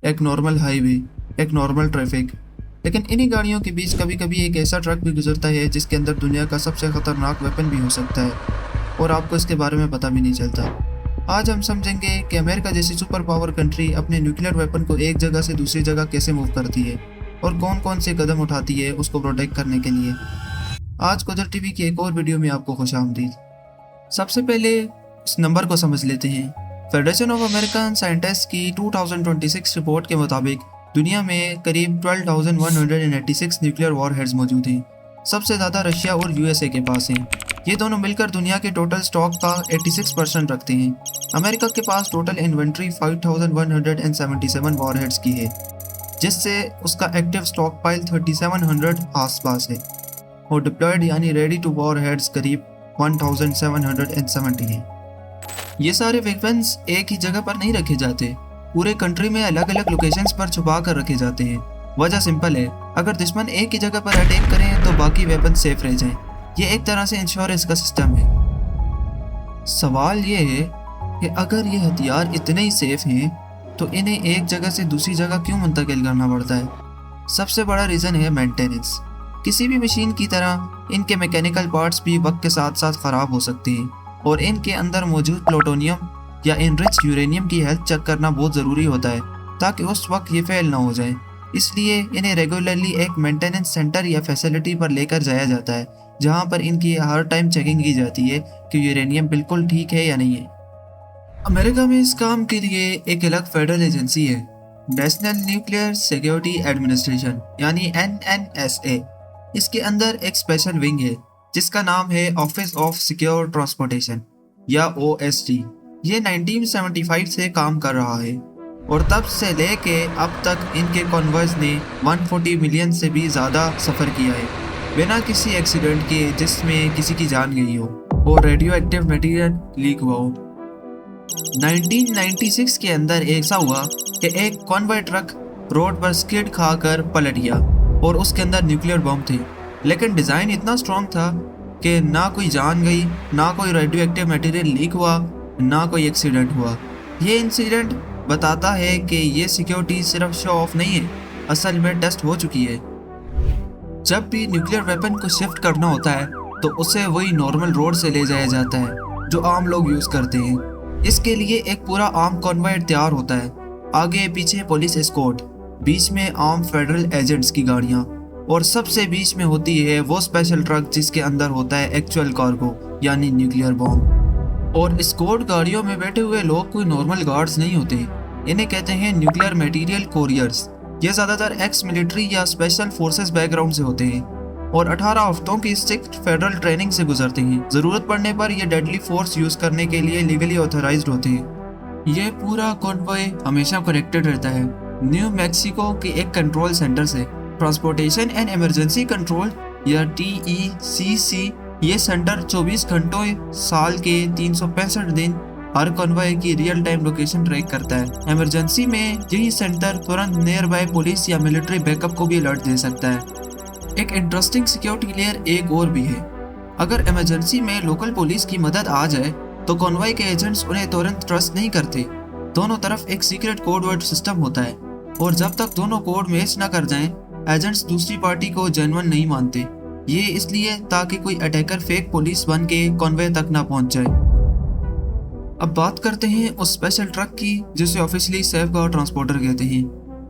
एक normal highway, एक normal traffic. लेकिन इन्हीं गाड़ियों के बीच कभी कभी एक ऐसा ट्रक भी गुजरता है जिसके अंदर दुनिया का सबसे खतरनाक वेपन भी हो सकता है और आपको इसके बारे में पता भी नहीं चलता। आज हम समझेंगे कि अमेरिका जैसी सुपर पावर कंट्री अपने न्यूक्लियर वेपन को एक जगह से दूसरी जगह कैसे मूव करती है और कौन कौन से कदम उठाती है उसको प्रोटेक्ट करने के लिए। आज कोदर टीवी की एक और वीडियो में आपको खुशामदीद। सबसे पहले इस नंबर को समझ लेते हैं। फेडरेशन ऑफ अमेरिकन साइंटिस्ट की 2026 रिपोर्ट के मुताबिक दुनिया में करीब 12,186 न्यूक्लियर वॉरहेड्स मौजूद हैं। सबसे ज़्यादा रशिया और यूएसए के पास हैं। ये दोनों मिलकर दुनिया के टोटल स्टॉक का 86% रखते हैं। अमेरिका के पास टोटल इन्वेंट्री 5,177 वॉरहेड्स की है, जिससे उसका एक्टिव स्टॉक पाइल 3,700 आसपास है और डिप्लॉयड यानी रेडी टू वॉरहेड्स करीब 1,770 हैं। ये सारे वेपन्स एक ही जगह पर नहीं रखे जाते, पूरे कंट्री में अलग अलग लोकेशंस पर छुपा कर रखे जाते हैं। वजह सिंपल है, अगर दुश्मन एक ही जगह पर अटैक करें तो बाकी वेपन सेफ रह जाएं। ये एक तरह से इंश्योरेंस का सिस्टम है। सवाल ये है कि अगर ये हथियार इतने ही सेफ हैं तो इन्हें एक जगह से दूसरी जगह क्यों मुंतकिल करना पड़ता है? सबसे बड़ा रीज़न है मेंटेनेंस। किसी भी मशीन की तरह इनके मैकेनिकल पार्ट्स भी वक्त के साथ साथ ख़राब हो सकते हैं और इनके अंदर मौजूद प्लूटोनियम या इनरिच यूरेनियम की हेल्थ चेक करना बहुत ज़रूरी होता है ताकि उस वक्त ये फेल ना हो जाए। इसलिए इन्हें रेगुलरली एक मेंटेनेंस सेंटर या फैसिलिटी पर लेकर जाया जाता है, जहां पर इनकी हर टाइम चेकिंग की जाती है कि यूरेनियम बिल्कुल ठीक है या नहीं है। अमेरिका में इस काम के लिए एक अलग फेडरल एजेंसी है, नेशनल न्यूक्लियर सिक्योरिटी एडमिनिस्ट्रेशन यानी NNSA। इसके अंदर एक स्पेशल विंग है जिसका नाम है ऑफिस ऑफ सिक्योर ट्रांसपोर्टेशन या OST। ये 1975 से काम कर रहा है और तब से लेके अब तक इनके कॉन्वॉयज ने 140 मिलियन से भी ज़्यादा सफ़र किया है बिना किसी एक्सीडेंट के जिसमें किसी की जान गई हो और रेडियो एक्टिव मटेरियल लीक हुआ हो। 1996 के अंदर ऐसा हुआ कि एक कॉन्वॉय ट्रक रोड पर स्किड खाकर पलट गया और उसके अंदर न्यूक्लियर बम थे, लेकिन डिज़ाइन इतना स्ट्रॉन्ग था कि ना कोई जान गई, ना कोई रेडियो एक्टिव मटेरियल लीक हुआ, ना कोई एक्सीडेंट हुआ। ये इंसिडेंट बताता है कि ये सिक्योरिटी सिर्फ शो ऑफ नहीं है, असल में टेस्ट हो चुकी है। जब भी न्यूक्लियर वेपन को शिफ्ट करना होता है तो उसे वही नॉर्मल रोड से ले जाया जाता है जो आम लोग यूज़ करते हैं। इसके लिए एक पूरा आर्म कॉन्वॉय तैयार होता है, आगे पीछे पुलिस एस्कॉर्ट, बीच में आर्म फेडरल एजेंट्स की गाड़ियाँ और सबसे बीच में होती है वो स्पेशल ट्रक जिसके अंदर होता है एक्चुअल कार्गो यानी न्यूक्लियर बॉम्ब। और एस्कॉर्ट गाड़ियों में बैठे हुए लोग कोई नॉर्मल गार्ड्स नहीं होते, इन्हें कहते हैं न्यूक्लियर मटेरियल कोरियर्स। ये ज़्यादातर एक्स मिलिट्री या स्पेशल फोर्सेस बैकग्राउंड से होते हैं और 18 हफ्तों की स्ट्रिक्ट फेडरल ट्रेनिंग से गुजरते हैं। ज़रूरत पड़ने पर ये डेडली फोर्स यूज़ करने के लिए लीगली ऑथराइज्ड होते हैं। यह पूरा कॉन्वॉय हमेशा कनेक्टेड रहता है न्यू मैक्सिको के एक कंट्रोल सेंटर से, ट्रांसपोर्टेशन एंड इमरजेंसी कंट्रोल या TECC। ये सेंटर 24 घंटों साल के 365 दिन हर कॉन्वॉय की रियल टाइम लोकेशन ट्रैक करता है। इमरजेंसी में यही सेंटर तुरंत नियर बाय पुलिस या मिलिट्री बैकअप को भी अलर्ट दे सकता है। एक इंटरेस्टिंग सिक्योरिटी लेयर एक और भी है। अगर इमरजेंसी में लोकल पुलिस की मदद आ जाए तो कॉन्वॉय के एजेंट्स उन्हें तुरंत ट्रस्ट नहीं करते। दोनों तरफ एक सीक्रेट कोड वर्ड सिस्टम होता है और जब तक दोनों कोड मैच न कर जाएं, एजेंट्स दूसरी पार्टी को जेन्युइन नहीं मानते। ये इसलिए ताकि कोई अटैकर फेक पुलिस बन के कॉन्वॉय तक ना पहुंच जाए। अब बात करते हैं उस स्पेशल ट्रक की जिसे ऑफिशियली सेफ गार्ड ट्रांसपोर्टर कहते हैं।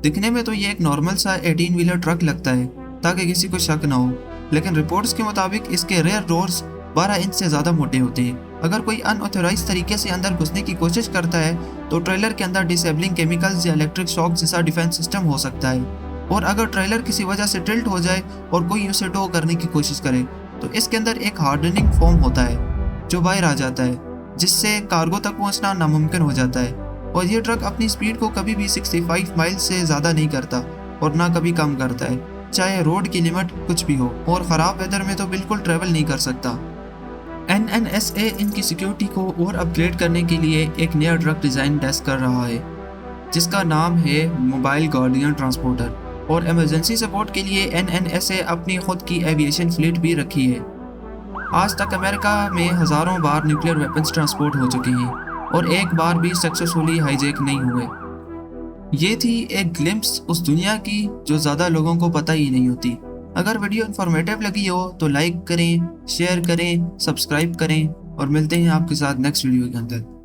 दिखने में तो ये एक नॉर्मल सा 18 व्हीलर ट्रक लगता है ताकि किसी को शक ना हो, लेकिन रिपोर्ट्स के मुताबिक इसके रेयर डोर्स 12 इंच से ज़्यादा मोटे होते हैं। अगर कोई अनऑथराइज तरीके से अंदर घुसने की कोशिश करता है तो ट्रेलर के अंदर डिसेबलिंग केमिकल्स या इलेक्ट्रिक शॉक जैसा डिफेंस सिस्टम हो सकता है। और अगर ट्रेलर किसी वजह से टिल्ट हो जाए और कोई उसे टो करने की कोशिश करे तो इसके अंदर एक हार्डनिंग फोम होता है जो बाहर आ जाता है, जिससे कार्गो तक पहुंचना नामुमकिन हो जाता है। और ये ट्रक अपनी स्पीड को कभी भी 65 माइल से ज़्यादा नहीं करता और ना कभी कम करता है, चाहे रोड की लिमिट कुछ भी हो, और ख़राब वेदर में तो बिल्कुल ट्रेवल नहीं कर सकता। NNSA इनकी सिक्योरिटी को और अपग्रेड करने के लिए एक नया ट्रक डिज़ाइन टेस्ट कर रहा है जिसका नाम है मोबाइल गार्डियन ट्रांसपोर्टर। और इमरजेंसी सपोर्ट के लिए NNSA अपनी खुद की एविएशन फ्लीट भी रखी है। आज तक अमेरिका में हज़ारों बार न्यूक्लियर वेपन्स ट्रांसपोर्ट हो चुके हैं और एक बार भी सक्सेसफुली हाईजैक नहीं हुए। ये थी एक ग्लिम्प्स उस दुनिया की जो ज़्यादा लोगों को पता ही नहीं होती। अगर वीडियो इन्फॉर्मेटिव लगी हो तो लाइक करें, शेयर करें, सब्सक्राइब करें और मिलते हैं आपके साथ नेक्स्ट वीडियो के अंदर।